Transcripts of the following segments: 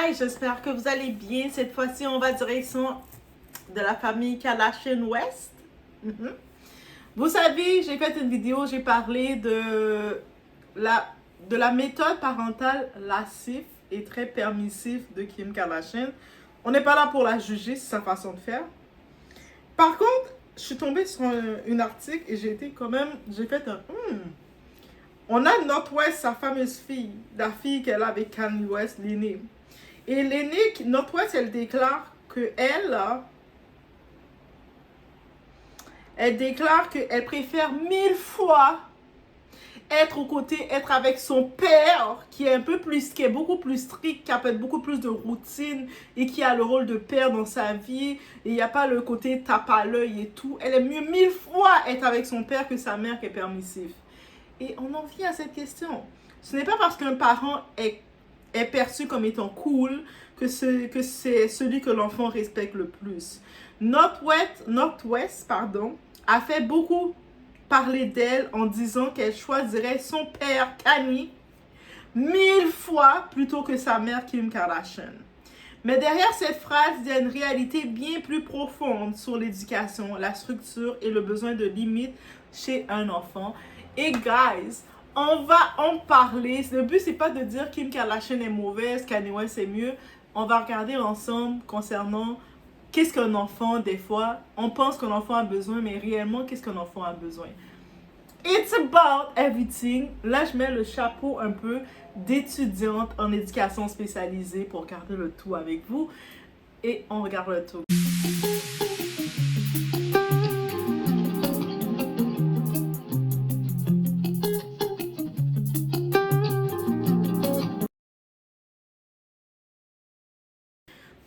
guys, j'espère que vous allez bien. Cette fois-ci, on va direction de la famille Kardashian West. Vous savez, j'ai fait une vidéo, j'ai parlé de la méthode parentale lascive et très permissive de Kim Kardashian. On n'est pas là pour la juger, c'est sa façon de faire. Par contre, je suis tombée sur un article et j'ai fait un On a Northwest, sa fameuse fille, la fille qu'elle a avec Kanye West, l'aînée. Et l'aînée, Northwest, elle déclare qu'elle préfère 1000 fois être aux côtés, être avec son père, qui est beaucoup plus strict, qui a peut-être beaucoup plus de routine et qui a le rôle de père dans sa vie. Et il n'y a pas le côté tape à l'œil et tout. Elle aime mieux 1000 fois être avec son père que sa mère qui est permissive. Et on en vient à cette question. Ce n'est pas parce qu'un parent est perçu comme étant cool que c'est celui que l'enfant respecte le plus. Northwest, a fait beaucoup parler d'elle en disant qu'elle choisirait son père, Kanye, 1000 fois plutôt que sa mère, Kim Kardashian. Mais derrière cette phrase, il y a une réalité bien plus profonde sur l'éducation, la structure et le besoin de limites chez un enfant. Et guys, on va en parler. Le but, c'est pas de dire Kim Kardashian est mauvaise, Kanye West est mieux. On va regarder ensemble concernant qu'est-ce qu'un enfant, des fois, on pense qu'un enfant a besoin, mais réellement, qu'est-ce qu'un enfant a besoin. It's about everything. Là, je mets le chapeau un peu d'étudiante en éducation spécialisée pour regarder le tout avec vous. Et on regarde le tout.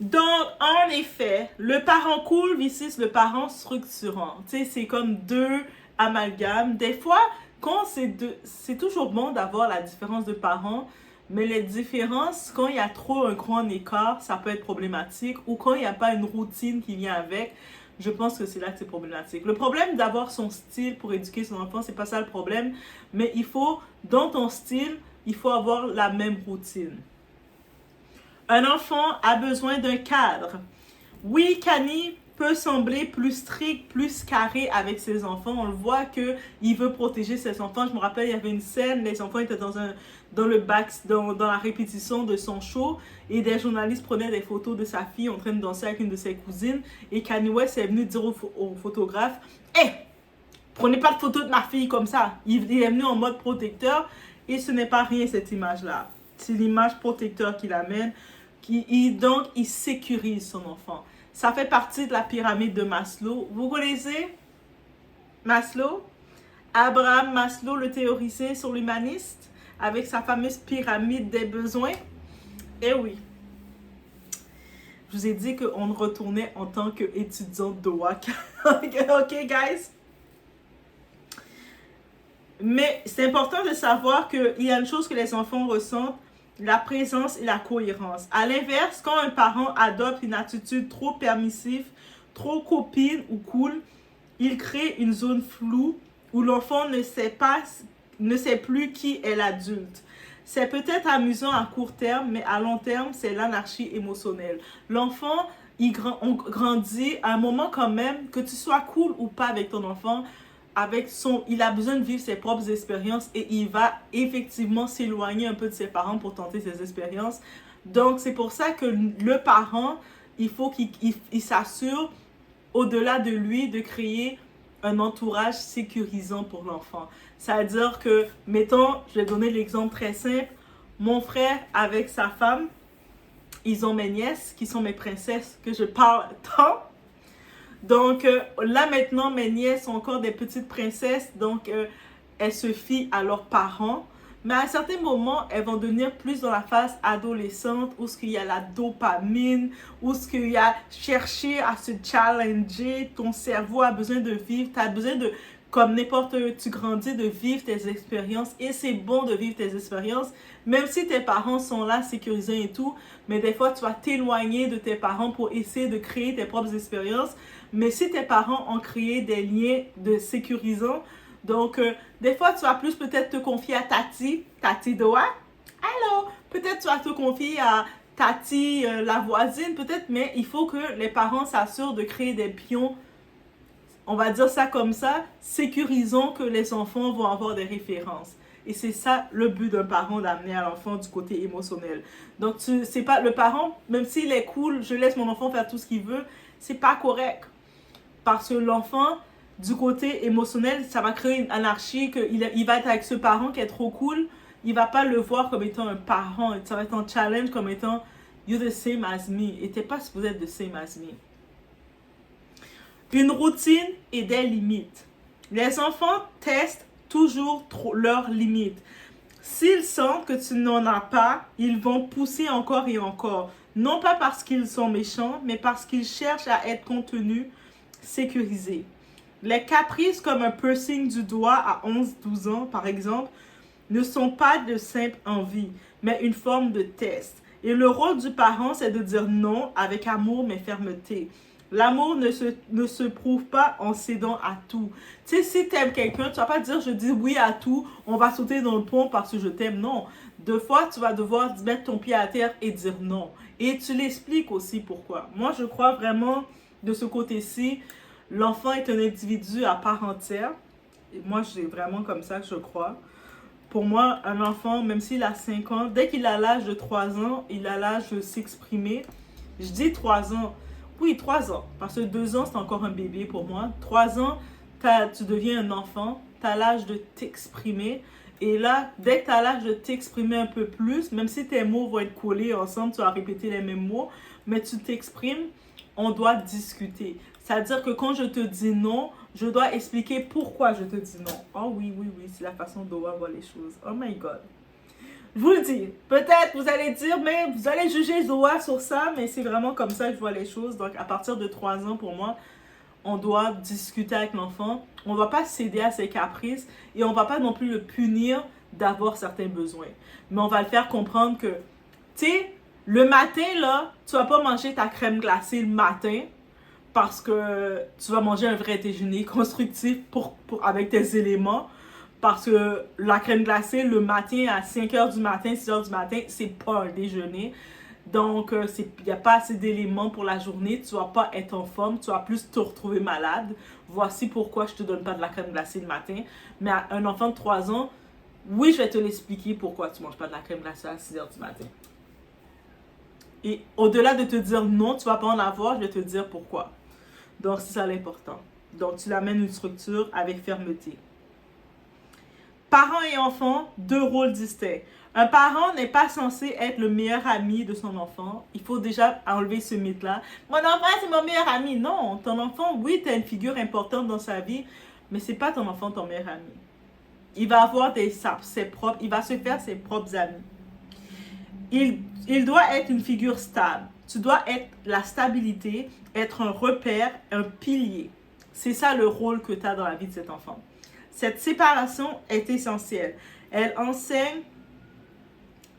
Donc, en effet, le parent cool versus le parent structurant. Tu sais, c'est comme deux amalgames. Des fois, c'est toujours bon d'avoir la différence de parents, mais les différences, quand il y a trop un grand écart, ça peut être problématique. Ou quand il n'y a pas une routine qui vient avec, je pense que c'est là que c'est problématique. Le problème d'avoir son style pour éduquer son enfant, c'est pas ça le problème. Mais dans ton style, il faut avoir la même routine. Un enfant a besoin d'un cadre. Oui, Kanye peut sembler plus strict, plus carré avec ses enfants. On le voit qu'il veut protéger ses enfants. Je me rappelle, il y avait une scène, les enfants étaient dans la répétition de son show et des journalistes prenaient des photos de sa fille en train de danser avec une de ses cousines. Et Kanye West est venu dire au photographe, « Hey, prenez pas de photos de ma fille comme ça. » Il est venu en mode protecteur et ce n'est pas rien cette image-là. C'est l'image protecteur qu'il amène. Donc, il sécurise son enfant. Ça fait partie de la pyramide de Maslow. Vous connaissez Maslow? Abraham Maslow, le théoricien sur l'humaniste, avec sa fameuse pyramide des besoins. Eh oui. Je vous ai dit qu'on retournait en tant qu'étudiante de WAC. OK, guys? Mais c'est important de savoir qu'il y a une chose que les enfants ressentent, la présence et la cohérence. À l'inverse, quand un parent adopte une attitude trop permissive, trop copine ou cool, il crée une zone floue où l'enfant ne sait plus qui est l'adulte. C'est peut-être amusant à court terme, mais à long terme, c'est l'anarchie émotionnelle. L'enfant, on grandit à un moment quand même, que tu sois cool ou pas avec ton enfant, il a besoin de vivre ses propres expériences et il va effectivement s'éloigner un peu de ses parents pour tenter ses expériences. Donc, c'est pour ça que le parent, il faut qu'il s'assure, au-delà de lui, de créer un entourage sécurisant pour l'enfant. C'est-à-dire que, mettons, je vais donner l'exemple très simple, mon frère avec sa femme, ils ont mes nièces qui sont mes princesses que je parle tant. Donc, là maintenant, mes nièces sont encore des petites princesses, donc elles se fient à leurs parents. Mais à un certain moment, elles vont devenir plus dans la phase adolescente, où il y a la dopamine, où il y a chercher à se challenger, ton cerveau a besoin de vivre, tu as besoin de, comme tu grandis, de vivre tes expériences. Et c'est bon de vivre tes expériences, même si tes parents sont là, sécurisants et tout. Mais des fois, tu vas t'éloigner de tes parents pour essayer de créer tes propres expériences. Mais si tes parents ont créé des liens de sécurisants, donc des fois, tu vas plus peut-être te confier à Tati Doa. Allô? Peut-être tu vas te confier à tati, la voisine peut-être, mais il faut que les parents s'assurent de créer des pions, on va dire ça comme ça, sécurisant que les enfants vont avoir des références. Et c'est ça le but d'un parent, d'amener à l'enfant du côté émotionnel. Donc, c'est pas le parent, même s'il est cool, je laisse mon enfant faire tout ce qu'il veut, c'est pas correct. Parce que l'enfant, du côté émotionnel, ça va créer une anarchie, qu'il va être avec ce parent qui est trop cool, il va pas le voir comme étant un parent, ça va être un challenge comme étant you're the same as me, et t'es pas supposé être the same as me. Une routine et des limites. Les enfants testent toujours leurs limites. S'ils sentent que tu n'en as pas, ils vont pousser encore et encore. Non pas parce qu'ils sont méchants, mais parce qu'ils cherchent à être contenus, sécurisés. Les caprices comme un piercing du doigt à 11-12 ans, par exemple, ne sont pas de simples envies, mais une forme de test. Et le rôle du parent, c'est de dire non avec amour mais fermeté. L'amour ne se prouve pas en cédant à tout. Tu sais, si tu aimes quelqu'un, tu vas pas dire je dis oui à tout, on va sauter dans le pont parce que je t'aime. Non. Deux fois, tu vas devoir mettre ton pied à terre et dire non. Et tu l'expliques aussi pourquoi. Moi, je crois vraiment de ce côté-ci, l'enfant est un individu à part entière. Et moi, c'est vraiment comme ça que je crois. Pour moi, un enfant, même s'il a 5 ans, dès qu'il a l'âge de 3 ans, il a l'âge de s'exprimer. Je dis 3 ans. Oui, 3 ans. Parce que 2 ans, c'est encore un bébé pour moi. 3 ans, tu deviens un enfant. Tu as l'âge de t'exprimer. Et là, dès que tu as l'âge de t'exprimer un peu plus, même si tes mots vont être collés ensemble, tu vas répéter les mêmes mots, mais tu t'exprimes, on doit discuter. C'est-à-dire que quand je te dis non, je dois expliquer pourquoi je te dis non. Oh oui, oui, oui, c'est la façon dont on voit les choses. Oh my God. Je vous le dis, peut-être vous allez dire, mais vous allez juger Zoa sur ça, mais c'est vraiment comme ça que je vois les choses. Donc, à partir de 3 ans, pour moi, on doit discuter avec l'enfant. On ne va pas céder à ses caprices et on ne va pas non plus le punir d'avoir certains besoins. Mais on va le faire comprendre que, tu sais, le matin, là, tu ne vas pas manger ta crème glacée le matin parce que tu vas manger un vrai déjeuner constructif avec tes éléments. Parce que la crème glacée, le matin, à 5h du matin, 6h du matin, c'est pas un déjeuner. Donc, il n'y a pas assez d'éléments pour la journée. Tu ne vas pas être en forme. Tu vas plus te retrouver malade. Voici pourquoi je ne te donne pas de la crème glacée le matin. Mais à un enfant de 3 ans, oui, je vais te l'expliquer pourquoi tu ne manges pas de la crème glacée à 6h du matin. Et au-delà de te dire non, tu ne vas pas en avoir, je vais te dire pourquoi. Donc, c'est ça l'important. Donc, tu l'amènes une structure avec fermeté. Parents et enfants, 2 rôles distincts. Un parent n'est pas censé être le meilleur ami de son enfant. Il faut déjà enlever ce mythe-là. Mon enfant, c'est mon meilleur ami. Non, ton enfant, oui, tu as une figure importante dans sa vie, mais c'est pas ton enfant ton meilleur ami. Il va avoir il va se faire ses propres amis. Il doit être une figure stable. Tu dois être la stabilité, être un repère, un pilier. C'est ça le rôle que tu as dans la vie de cet enfant. Cette séparation est essentielle. Elle enseigne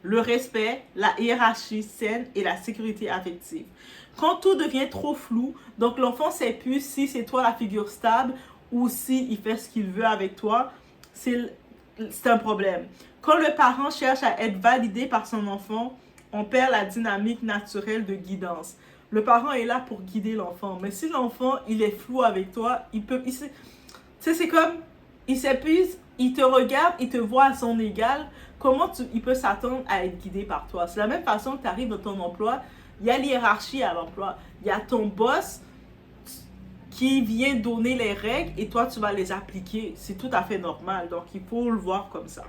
le respect, la hiérarchie saine et la sécurité affective. Quand tout devient trop flou, donc l'enfant ne sait plus si c'est toi la figure stable ou si il fait ce qu'il veut avec toi, c'est un problème. Quand le parent cherche à être validé par son enfant, on perd la dynamique naturelle de guidance. Le parent est là pour guider l'enfant, mais si l'enfant il est flou avec toi, c'est comme il s'épuise, il te regarde, il te voit à son égal. Comment il peut s'attendre à être guidé par toi? C'est la même façon que tu arrives dans ton emploi. Il y a l'hiérarchie à l'emploi. Il y a ton boss qui vient donner les règles et toi, tu vas les appliquer. C'est tout à fait normal. Donc, il faut le voir comme ça.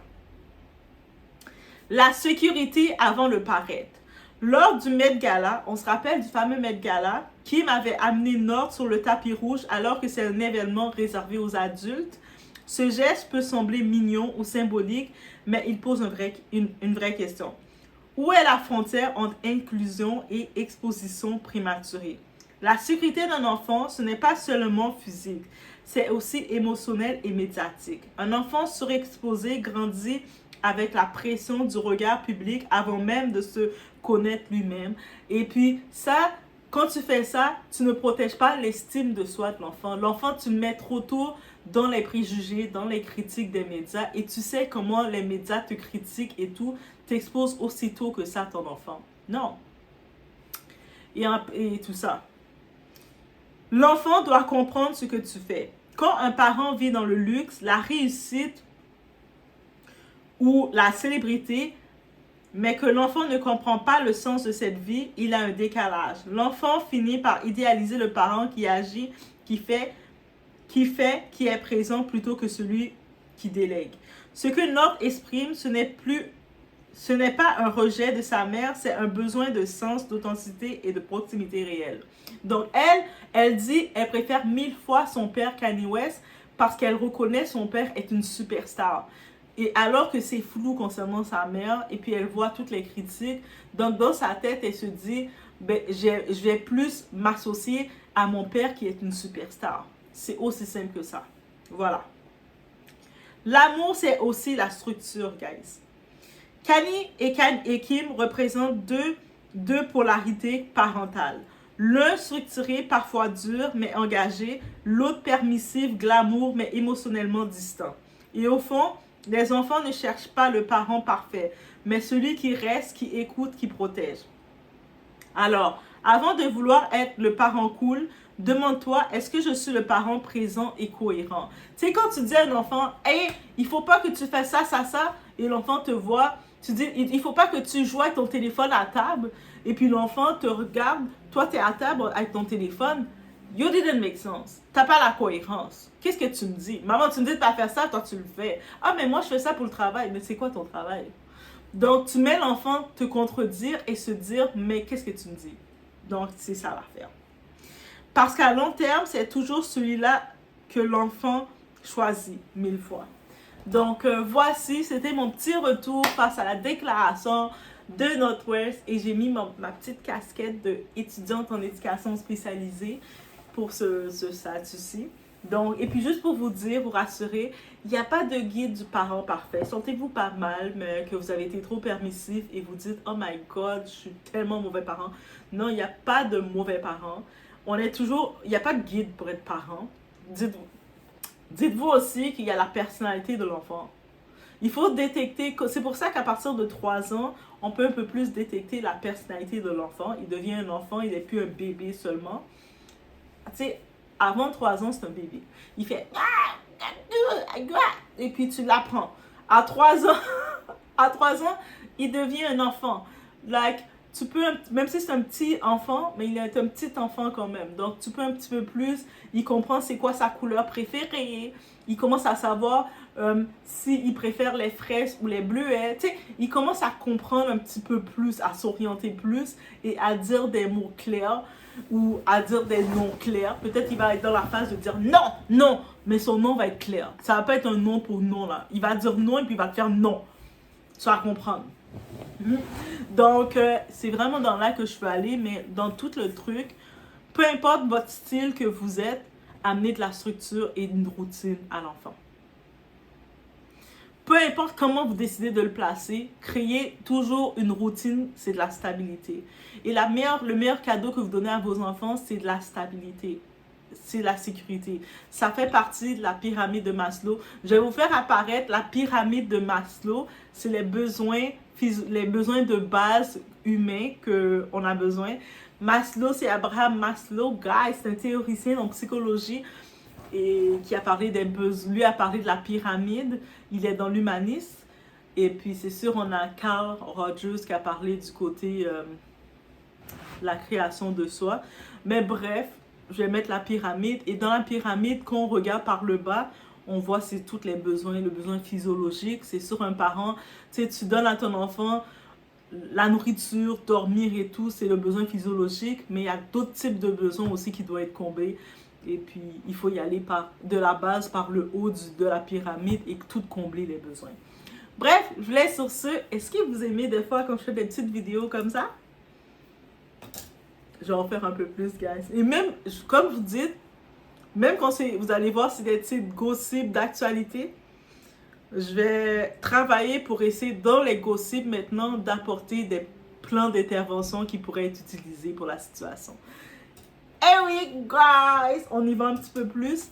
La sécurité avant le paraître. Lors du Met Gala, on se rappelle du fameux Met Gala, Kim avait amené Nord sur le tapis rouge alors que c'est un événement réservé aux adultes. Ce geste peut sembler mignon ou symbolique, mais il pose une vraie question. Où est la frontière entre inclusion et exposition prématurée? La sécurité d'un enfant, ce n'est pas seulement physique, c'est aussi émotionnel et médiatique. Un enfant surexposé grandit avec la pression du regard public avant même de se connaître lui-même. Et puis ça, quand tu fais ça, tu ne protèges pas l'estime de soi de l'enfant. L'enfant, tu le mets trop tôt dans les préjugés, dans les critiques des médias et tu sais comment les médias te critiquent et tout, t'exposes aussitôt que ça ton enfant. Non. et tout ça. L'enfant doit comprendre ce que tu fais. Quand un parent vit dans le luxe, la réussite ou la célébrité, mais que l'enfant ne comprend pas le sens de cette vie, il a un décalage. L'enfant finit par idéaliser le parent qui agit, qui est présent plutôt que celui qui délègue. Ce que North exprime, ce n'est pas un rejet de sa mère, c'est un besoin de sens, d'authenticité et de proximité réelle. Donc elle dit, elle préfère 1000 fois son père Kanye West parce qu'elle reconnaît son père est une superstar. Et alors que c'est flou concernant sa mère, et puis elle voit toutes les critiques, donc dans sa tête, elle se dit, ben, je vais plus m'associer à mon père qui est une superstar. C'est aussi simple que ça. Voilà. L'amour, c'est aussi la structure, guys. Kanye et Kim représentent deux polarités parentales. L'un structuré, parfois dur, mais engagé. L'autre permissif, glamour, mais émotionnellement distant. Et au fond, les enfants ne cherchent pas le parent parfait, mais celui qui reste, qui écoute, qui protège. Alors, avant de vouloir être le parent cool, demande-toi, est-ce que je suis le parent présent et cohérent? Tu sais, quand tu dis à un enfant, hey, il faut pas que tu fasses ça, ça, ça, et l'enfant te voit, tu dis, il faut pas que tu joues avec ton téléphone à table, et puis l'enfant te regarde, toi, tu es à table avec ton téléphone. You didn't make sense. T'as pas la cohérence. Qu'est-ce que tu me dis? Maman, tu me dis de pas faire ça, toi, tu le fais. Ah, mais moi, je fais ça pour le travail. Mais c'est quoi ton travail? Donc, tu mets l'enfant te contredire et se dire, mais qu'est-ce que tu me dis? Donc, c'est ça l'affaire. Parce qu'à long terme, c'est toujours celui-là que l'enfant choisit 1000 fois. Donc, voici, c'était mon petit retour face à la déclaration de Northwest et j'ai mis ma petite casquette d'étudiante en éducation spécialisée pour ce statut-ci. Donc, et puis juste pour vous dire, vous rassurer, il n'y a pas de guide du parent parfait. Sentez-vous pas mal, mais que vous avez été trop permissif et vous dites, oh my God, je suis tellement mauvais parent. Non, il n'y a pas de mauvais parent. Il n'y a pas de guide pour être parent. Dites-vous aussi qu'il y a la personnalité de l'enfant. Il faut détecter, c'est pour ça qu'à partir de 3 ans, on peut un peu plus détecter la personnalité de l'enfant. Il devient un enfant, il n'est plus un bébé seulement. Tu sais, avant 3 ans, c'est un bébé. Il fait et puis tu l'apprends. À 3 ans, il devient un enfant. Like, tu peux, même si c'est un petit enfant, mais il est un petit enfant quand même. Donc, tu peux un petit peu plus, il comprend c'est quoi sa couleur préférée. Il commence à savoir s'il préfère les fraises ou les bleuets. Tu sais, il commence à comprendre un petit peu plus, à s'orienter plus et à dire des mots clairs ou à dire des noms clairs. Peut-être qu'il va être dans la phase de dire non, non, mais son nom va être clair. Ça va pas être un non pour non là. Il va dire non et puis il va te faire non. Tu vas comprendre. Donc, c'est vraiment dans là que je peux aller, mais dans tout le truc, peu importe votre style que vous êtes, amenez de la structure et une routine à l'enfant. Peu importe comment vous décidez de le placer, créez toujours une routine, c'est de la stabilité. Et le meilleur cadeau que vous donnez à vos enfants, c'est de la stabilité. C'est la sécurité. Ça fait partie de la pyramide de Maslow. Je vais vous faire apparaître la pyramide de Maslow. C'est les besoins de base humains qu'on a besoin. Maslow, c'est Abraham Maslow, guys, c'est un théoricien en psychologie et qui a parlé des besoins. Lui a parlé de la pyramide. Il est dans l'humanisme. Et puis, c'est sûr, on a Carl Rogers qui a parlé du côté la création de soi. Mais bref, je vais mettre la pyramide. Et dans la pyramide, quand on regarde par le bas, on voit c'est tous les besoins, le besoin physiologique. C'est sur un parent, tu sais, tu donnes à ton enfant la nourriture, dormir et tout, c'est le besoin physiologique. Mais il y a d'autres types de besoins aussi qui doivent être comblés. Et puis, il faut y aller de la base, par le haut de la pyramide et tout combler les besoins. Bref, je vous laisse sur ce. Est-ce que vous aimez des fois quand je fais des petites vidéos comme ça? Je vais en faire un peu plus, guys. Et même, comme vous dites, même quand vous allez voir, c'est des petites gossips d'actualité, je vais travailler pour essayer, dans les gossips maintenant, d'apporter des plans d'intervention qui pourraient être utilisés pour la situation. Eh oui, guys! On y va un petit peu plus.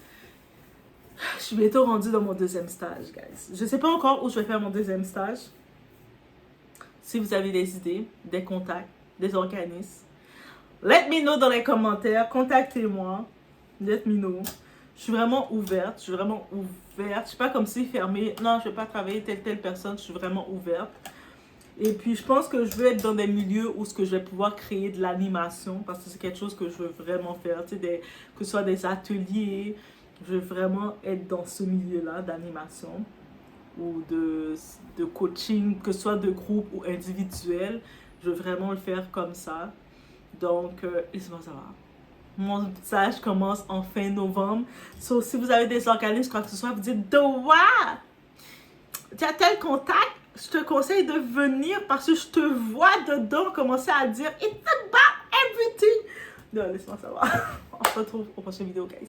Je suis bientôt rendue dans mon deuxième stage, guys. Je ne sais pas encore où je vais faire mon deuxième stage. Si vous avez des idées, des contacts, des organismes, let me know dans les commentaires, contactez-moi, let me know. Je suis vraiment ouverte, Je suis pas comme si fermée, non, je vais pas travailler telle personne, je suis vraiment ouverte. Et puis, je pense que je veux être dans des milieux où je vais pouvoir créer de l'animation parce que c'est quelque chose que je veux vraiment faire. Tu sais, que ce soit des ateliers, je veux vraiment être dans ce milieu-là d'animation ou de coaching, que ce soit de groupe ou individuel. Je veux vraiment le faire comme ça. Donc, laissez-moi savoir. Mon stage commence en fin novembre. So, si vous avez des organismes, quoi que ce soit, vous dites, Doua, tu as tel contact, je te conseille de venir parce que je te vois dedans commencer à dire It's about everything. Non, laisse-moi savoir. On se retrouve au prochain vidéo, guys.